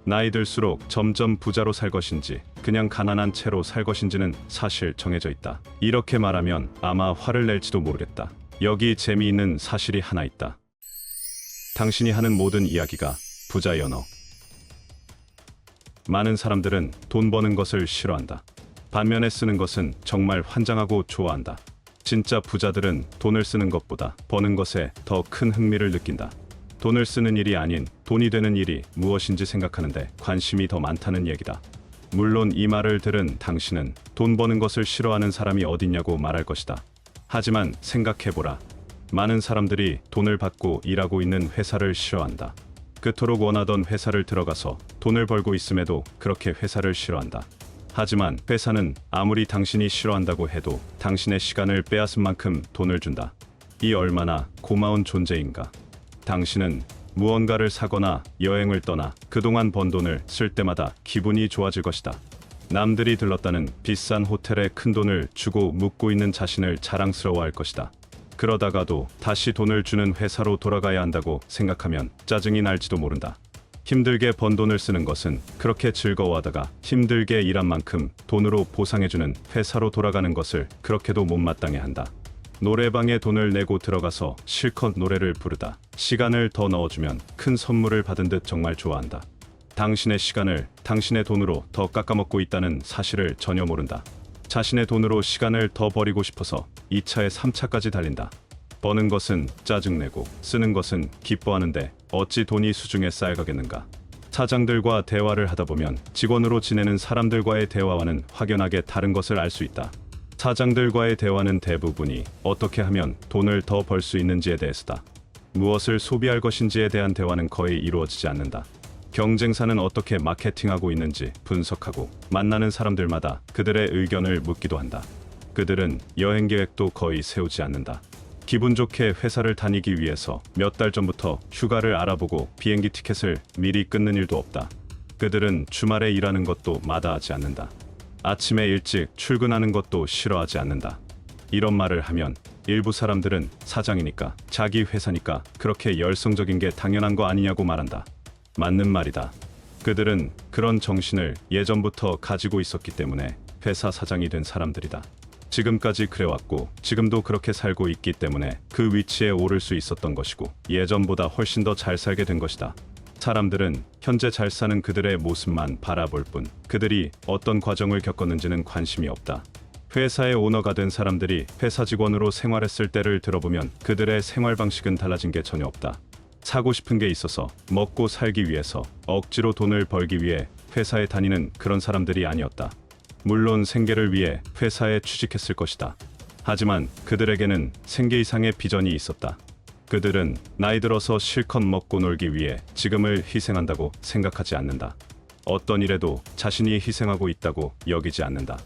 나이 들수록 점점 부자로 살 것인지 그냥 가난한 채로 살 것인지는 사실 정해져 있다. 이렇게 말하면 아마 화를 낼지도 모르겠다. 여기 재미있는 사실이 하나 있다. 당신이 하는 모든 이야기가 부자 연어. 많은 사람들은 돈 버는 것을 싫어한다. 반면에 쓰는 것은 정말 환장하고 좋아한다. 진짜 부자들은 돈을 쓰는 것보다 버는 것에 더 큰 흥미를 느낀다. 돈을 쓰는 일이 아닌 돈이 되는 일이 무엇인지 생각하는데 관심이 더 많다는 얘기다. 물론 이 말을 들은 당신은 돈 버는 것을 싫어하는 사람이 어딨냐고 말할 것이다. 하지만 생각해보라. 많은 사람들이 돈을 받고 일하고 있는 회사를 싫어한다. 그토록 원하던 회사를 들어가서 돈을 벌고 있음에도 그렇게 회사를 싫어한다. 하지만 회사는 아무리 당신이 싫어한다고 해도 당신의 시간을 빼앗은 만큼 돈을 준다. 이 얼마나 고마운 존재인가. 당신은 무언가를 사거나 여행을 떠나 그동안 번 돈을 쓸 때마다 기분이 좋아질 것이다. 남들이 들렀다는 비싼 호텔에 큰 돈을 주고 묵고 있는 자신을 자랑스러워할 것이다. 그러다가도 다시 돈을 주는 회사로 돌아가야 한다고 생각하면 짜증이 날지도 모른다. 힘들게 번 돈을 쓰는 것은 그렇게 즐거워하다가 힘들게 일한 만큼 돈으로 보상해주는 회사로 돌아가는 것을 그렇게도 못마땅해 한다. 노래방에 돈을 내고 들어가서 실컷 노래를 부르다 시간을 더 넣어주면 큰 선물을 받은 듯 정말 좋아한다. 당신의 시간을 당신의 돈으로 더 깎아먹고 있다는 사실을 전혀 모른다. 자신의 돈으로 시간을 더 버리고 싶어서 2차에 3차까지 달린다. 버는 것은 짜증내고 쓰는 것은 기뻐하는데 어찌 돈이 수중에 쌓여가겠는가. 사장들과 대화를 하다 보면 직원으로 지내는 사람들과의 대화와는 확연하게 다른 것을 알 수 있다. 사장들과의 대화는 대부분이 어떻게 하면 돈을 더 벌 수 있는지에 대해서다. 무엇을 소비할 것인지에 대한 대화는 거의 이루어지지 않는다. 경쟁사는 어떻게 마케팅하고 있는지 분석하고 만나는 사람들마다 그들의 의견을 묻기도 한다. 그들은 여행 계획도 거의 세우지 않는다. 기분 좋게 회사를 다니기 위해서 몇 달 전부터 휴가를 알아보고 비행기 티켓을 미리 끊는 일도 없다. 그들은 주말에 일하는 것도 마다하지 않는다. 아침에 일찍 출근하는 것도 싫어하지 않는다. 이런 말을 하면 일부 사람들은 사장이니까 자기 회사니까 그렇게 열성적인 게 당연한 거 아니냐고 말한다. 맞는 말이다. 그들은 그런 정신을 예전부터 가지고 있었기 때문에 회사 사장이 된 사람들이다. 지금까지 그래왔고 지금도 그렇게 살고 있기 때문에 그 위치에 오를 수 있었던 것이고 예전보다 훨씬 더 잘 살게 된 것이다. 사람들은 현재 잘 사는 그들의 모습만 바라볼 뿐 그들이 어떤 과정을 겪었는지는 관심이 없다. 회사의 오너가 된 사람들이 회사 직원으로 생활했을 때를 들어보면 그들의 생활 방식은 달라진 게 전혀 없다. 사고 싶은 게 있어서 먹고 살기 위해서 억지로 돈을 벌기 위해 회사에 다니는 그런 사람들이 아니었다. 물론 생계를 위해 회사에 취직했을 것이다. 하지만 그들에게는 생계 이상의 비전이 있었다. 그들은 나이 들어서 실컷 먹고 놀기 위해 지금을 희생한다고 생각하지 않는다. 어떤 일에도 자신이 희생하고 있다고 여기지 않는다.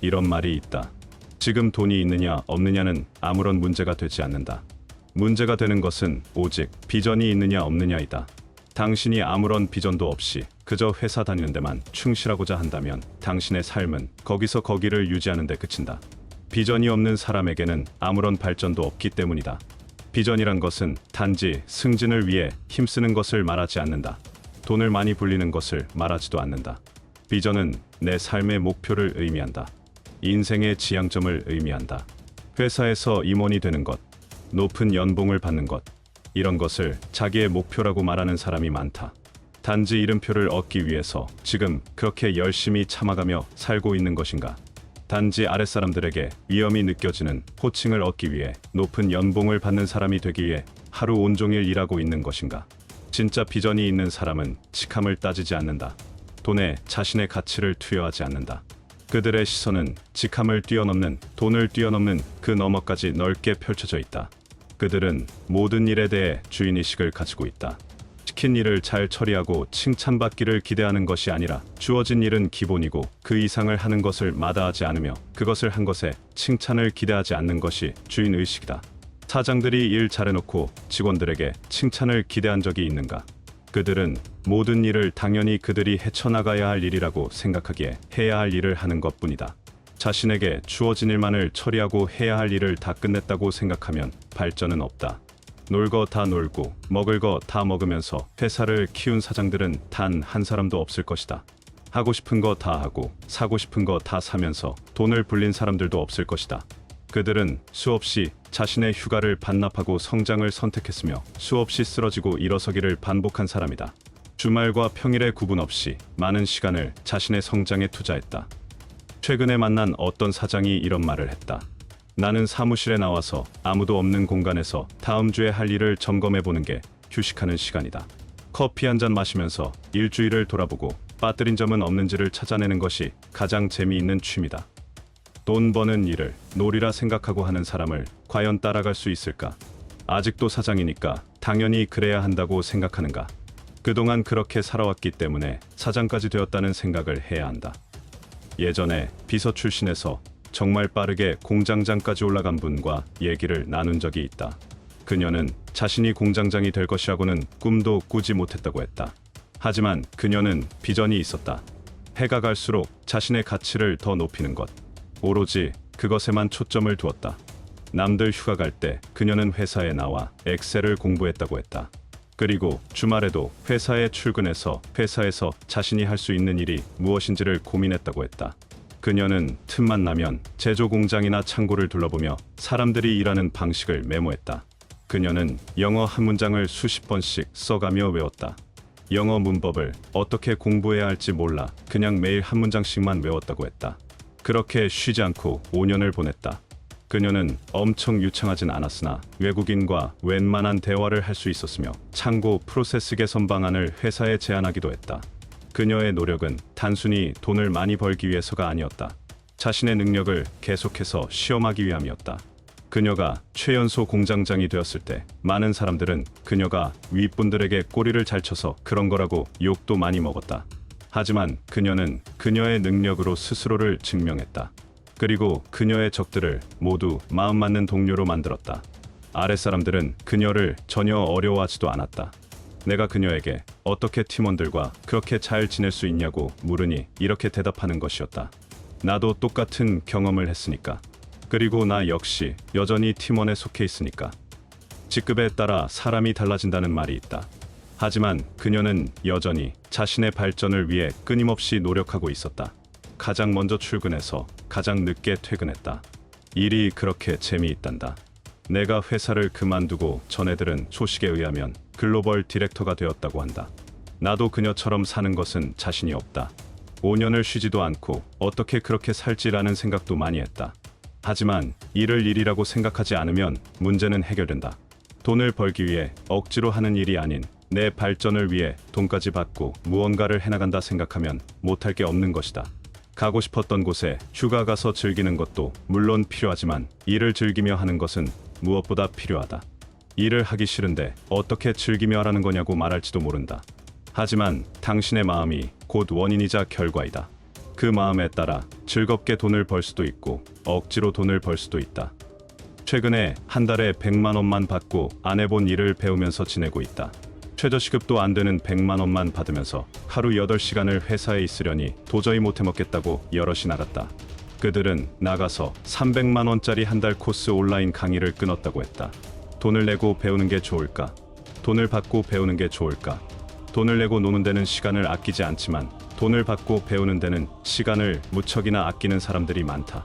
이런 말이 있다. 지금 돈이 있느냐 없느냐는 아무런 문제가 되지 않는다. 문제가 되는 것은 오직 비전이 있느냐 없느냐이다. 당신이 아무런 비전도 없이 그저 회사 다니는 데만 충실하고자 한다면 당신의 삶은 거기서 거기를 유지하는 데 그친다. 비전이 없는 사람에게는 아무런 발전도 없기 때문이다. 비전이란 것은 단지 승진을 위해 힘쓰는 것을 말하지 않는다. 돈을 많이 불리는 것을 말하지도 않는다. 비전은 내 삶의 목표를 의미한다. 인생의 지향점을 의미한다. 회사에서 임원이 되는 것, 높은 연봉을 받는 것, 이런 것을 자기의 목표라고 말하는 사람이 많다. 단지 이름표를 얻기 위해서 지금 그렇게 열심히 참아가며 살고 있는 것인가? 단지 아랫사람들에게 위험이 느껴지는 호칭을 얻기 위해 높은 연봉을 받는 사람이 되기 위해 하루 온종일 일하고 있는 것인가? 진짜 비전이 있는 사람은 직함을 따지지 않는다. 돈에 자신의 가치를 투여하지 않는다. 그들의 시선은 직함을 뛰어넘는, 돈을 뛰어넘는 그 너머까지 넓게 펼쳐져 있다. 그들은 모든 일에 대해 주인의식을 가지고 있다. 시킨 일을 잘 처리하고 칭찬받기를 기대하는 것이 아니라 주어진 일은 기본이고 그 이상을 하는 것을 마다하지 않으며 그것을 한 것에 칭찬을 기대하지 않는 것이 주인의식이다. 사장들이 일 잘해놓고 직원들에게 칭찬을 기대한 적이 있는가? 그들은 모든 일을 당연히 그들이 헤쳐나가야 할 일이라고 생각하기에 해야 할 일을 하는 것뿐이다. 자신에게 주어진 일만을 처리하고 해야 할 일을 다 끝냈다고 생각하면 발전은 없다. 놀 거 다 놀고 먹을 거 다 먹으면서 회사를 키운 사장들은 단 한 사람도 없을 것이다. 하고 싶은 거 다 하고 사고 싶은 거 다 사면서 돈을 불린 사람들도 없을 것이다. 그들은 수없이 자신의 휴가를 반납하고 성장을 선택했으며 수없이 쓰러지고 일어서기를 반복한 사람이다. 주말과 평일의 구분 없이 많은 시간을 자신의 성장에 투자했다. 최근에 만난 어떤 사장이 이런 말을 했다. 나는 사무실에 나와서 아무도 없는 공간에서 다음 주에 할 일을 점검해 보는 게 휴식하는 시간이다. 커피 한 잔 마시면서 일주일을 돌아보고 빠뜨린 점은 없는지를 찾아내는 것이 가장 재미있는 취미다. 돈 버는 일을 놀이라 생각하고 하는 사람을 과연 따라갈 수 있을까? 아직도 사장이니까 당연히 그래야 한다고 생각하는가? 그동안 그렇게 살아왔기 때문에 사장까지 되었다는 생각을 해야 한다. 예전에 비서 출신에서 정말 빠르게 공장장까지 올라간 분과 얘기를 나눈 적이 있다. 그녀는 자신이 공장장이 될 것이라고는 꿈도 꾸지 못했다고 했다. 하지만 그녀는 비전이 있었다. 해가 갈수록 자신의 가치를 더 높이는 것. 오로지 그것에만 초점을 두었다. 남들 휴가 갈 때 그녀는 회사에 나와 엑셀을 공부했다고 했다. 그리고 주말에도 회사에 출근해서 회사에서 자신이 할 수 있는 일이 무엇인지를 고민했다고 했다. 그녀는 틈만 나면 제조 공장이나 창고를 둘러보며 사람들이 일하는 방식을 메모했다. 그녀는 영어 한 문장을 수십 번씩 써가며 외웠다. 영어 문법을 어떻게 공부해야 할지 몰라 그냥 매일 한 문장씩만 외웠다고 했다. 그렇게 쉬지 않고 5년을 보냈다. 그녀는 엄청 유창하진 않았으나 외국인과 웬만한 대화를 할 수 있었으며 창고 프로세스 개선 방안을 회사에 제안하기도 했다. 그녀의 노력은 단순히 돈을 많이 벌기 위해서가 아니었다. 자신의 능력을 계속해서 시험하기 위함이었다. 그녀가 최연소 공장장이 되었을 때 많은 사람들은 그녀가 윗분들에게 꼬리를 잘 쳐서 그런 거라고 욕도 많이 먹었다. 하지만 그녀는 그녀의 능력으로 스스로를 증명했다. 그리고 그녀의 적들을 모두 마음 맞는 동료로 만들었다. 아랫사람들은 그녀를 전혀 어려워하지도 않았다. 내가 그녀에게 어떻게 팀원들과 그렇게 잘 지낼 수 있냐고 물으니 이렇게 대답하는 것이었다. 나도 똑같은 경험을 했으니까. 그리고 나 역시 여전히 팀원에 속해 있으니까. 직급에 따라 사람이 달라진다는 말이 있다. 하지만 그녀는 여전히 자신의 발전을 위해 끊임없이 노력하고 있었다. 가장 먼저 출근해서 가장 늦게 퇴근했다. 일이 그렇게 재미있단다. 내가 회사를 그만두고 전애들은 소식에 의하면 글로벌 디렉터가 되었다고 한다. 나도 그녀처럼 사는 것은 자신이 없다. 5년을 쉬지도 않고 어떻게 그렇게 살지라는 생각도 많이 했다. 하지만 일을 일이라고 생각하지 않으면 문제는 해결된다. 돈을 벌기 위해 억지로 하는 일이 아닌 내 발전을 위해 돈까지 받고 무언가를 해나간다 생각하면 못할 게 없는 것이다. 가고 싶었던 곳에 휴가 가서 즐기는 것도 물론 필요하지만 일을 즐기며 하는 것은 무엇보다 필요하다. 일을 하기 싫은데 어떻게 즐기며 하라는 거냐고 말할지도 모른다. 하지만 당신의 마음이 곧 원인이자 결과이다. 그 마음에 따라 즐겁게 돈을 벌 수도 있고 억지로 돈을 벌 수도 있다. 최근에 한 달에 100만 원만 받고 안 해본 일을 배우면서 지내고 있다. 최저시급도 안 되는 100만 원만 받으면서 하루 8시간을 회사에 있으려니 도저히 못 해먹겠다고 여럿이 나갔다. 그들은 나가서 300만 원짜리 한 달 코스 온라인 강의를 끊었다고 했다. 돈을 내고 배우는 게 좋을까? 돈을 받고 배우는 게 좋을까? 돈을 내고 노는 데는 시간을 아끼지 않지만 돈을 받고 배우는 데는 시간을 무척이나 아끼는 사람들이 많다.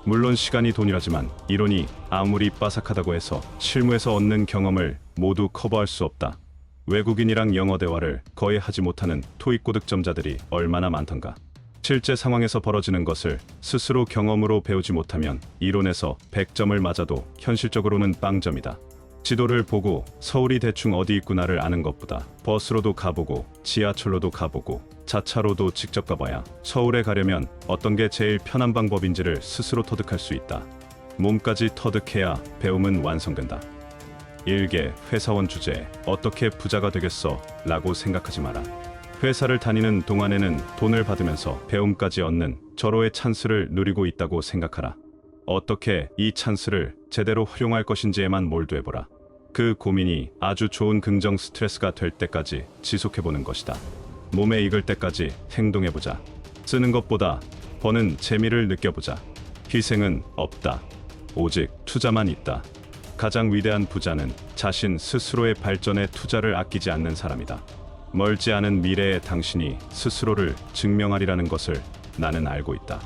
물론 시간이 돈이라지만 이론이 아무리 빠삭하다고 해서 실무에서 얻는 경험을 모두 커버할 수 없다. 외국인이랑 영어 대화를 거의 하지 못하는 토익 고득점자들이 얼마나 많던가. 실제 상황에서 벌어지는 것을 스스로 경험으로 배우지 못하면 이론에서 100점을 맞아도 현실적으로는 빵점이다. 지도를 보고 서울이 대충 어디 있구나를 아는 것보다 버스로도 가보고 지하철로도 가보고 자차로도 직접 가봐야 서울에 가려면 어떤 게 제일 편한 방법인지를 스스로 터득할 수 있다. 몸까지 터득해야 배움은 완성된다. 일개 회사원 주제에 어떻게 부자가 되겠어? 라고 생각하지 마라. 회사를 다니는 동안에는 돈을 받으면서 배움까지 얻는 절호의 찬스를 누리고 있다고 생각하라. 어떻게 이 찬스를 제대로 활용할 것인지에만 몰두해보라. 그 고민이 아주 좋은 긍정 스트레스가 될 때까지 지속해보는 것이다. 몸에 익을 때까지 행동해보자. 쓰는 것보다 버는 재미를 느껴보자. 희생은 없다. 오직 투자만 있다. 가장 위대한 부자는 자신 스스로의 발전에 투자를 아끼지 않는 사람이다. 멀지 않은 미래의 당신이 스스로를 증명하리라는 것을 나는 알고 있다.